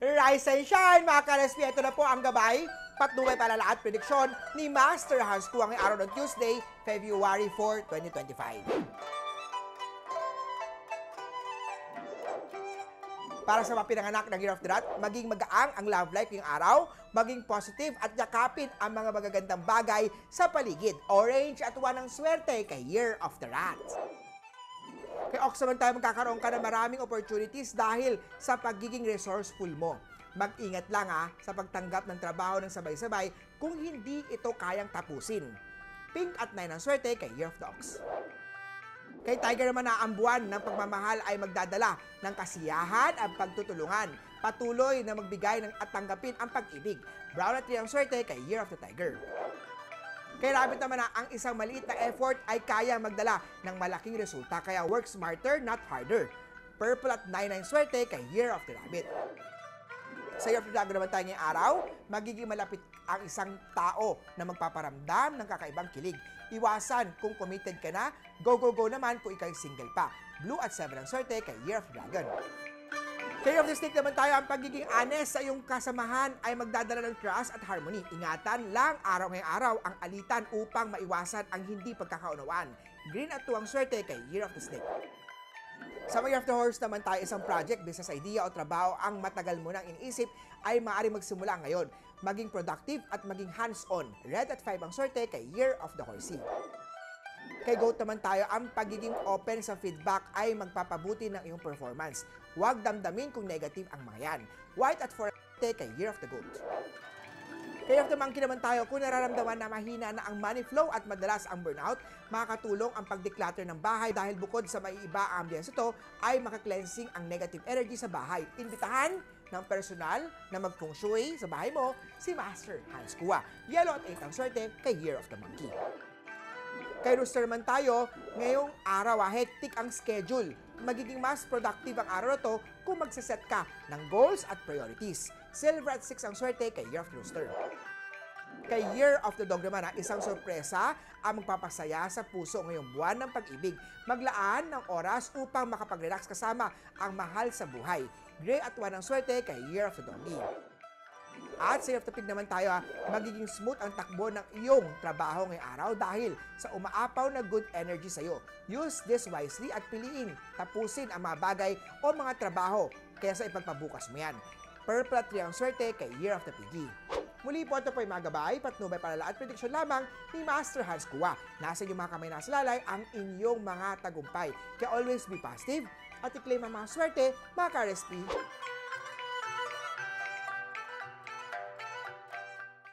Rise and shine, mga ka-RSP. Ito na po ang gabay, patnubay palala at prediksyon ni Master Hans Kua ngayong araw ng Tuesday, February 4, 2025. Para sa mga pinanganak ng Year of the Rat, maging magaang ang love life ngayong araw, maging positive at yakapin ang mga magagandang bagay sa paligid. Orange at ng swerte kay Year of the Rat. Kay Ox naman tayo magkakaroon ka ng maraming opportunities dahil sa pagiging resourceful mo. Mag-ingat lang sa pagtanggap ng trabaho ng sabay-sabay kung hindi ito kayang tapusin. Pink at 9 ang swerte kay Year of the Ox. Kay Tiger naman na ang buwan ng pagmamahal ay magdadala ng kasiyahan at pagtutulungan. Patuloy na magbigay at tanggapin ang pag-ibig. Brown at 3 ang swerte kay Year of the Tiger. Kay Rabbit naman na ang isang maliit na effort ay kaya magdala ng malaking resulta. Kaya work smarter, not harder. Purple at 9 ang swerte kay Year of the Rabbit. Sa Year of the Dragon naman tayo ngayong araw, magiging malapit ang isang tao na magpaparamdam ng kakaibang kilig. Iwasan kung committed ka na, go naman kung ikaw'y single pa. Blue at 7 ang swerte kay Year of the Dragon. Kay of the Snake naman tayo, ang pagiging honest sa iyong kasamahan ay magdadala ng trust at harmony. Ingatan lang araw ngayong araw ang alitan upang maiwasan ang hindi pagkakaunawaan. Green at 2 ang swerte kay Year of the Snake. Sa Year of the Horse naman tayo, isang project, business idea o trabaho ang matagal mo nang iniisip ay maaaring magsimula ngayon. Maging productive at maging hands-on. Red at 5 ang swerte kay Year of the Horsey. Kay Goat naman tayo, ang pagiging open sa feedback ay magpapabuti ng iyong performance. Huwag damdamin kung negative ang mga yan. White at 4 kay Year of the Goat. Kay of the Monkey naman tayo, kung nararamdaman na mahina na ang money flow at madalas ang burnout, makakatulong ang pag-declutter ng bahay dahil bukod sa maiiba ang ambience ito, ay maka-cleansing ang negative energy sa bahay. Imbitahan ng personal na mag-feng shui sa bahay mo, si Master Hans Kua. Yellow at 8 ang swerte kay Year of the Monkey. Kay Rooster naman tayo, ngayong araw hectic ang schedule. Magiging mas productive ang araw na to kung magsaset ka ng goals at priorities. Silver at 6 ang swerte kay Year of the Rooster. Kay Year of the Dog naman, isang sorpresa ang magpapasaya sa puso ngayong buwan ng pag-ibig. Maglaan ng oras upang makapag-relax kasama ang mahal sa buhay. Gray at 1 ang swerte kay Year of the Doggy. At sa Year of the Pig naman tayo, magiging smooth ang takbo ng iyong trabaho ngayong araw dahil sa umaapaw na good energy sa iyo. Use this wisely at piliin tapusin ang mga bagay o mga trabaho kaysa ipagpabukas mo yan. Purple at 3 ang swerte kay Year of the Piggy. Muli po, ito po yung mga gabay, patnubay, palala at prediksyon lamang ni Master Hans Kua. Nasa inyong mga kamay nasa lalay ang inyong mga tagumpay. Kaya always be positive at i-claim ang mga swerte, mga ka-RSP.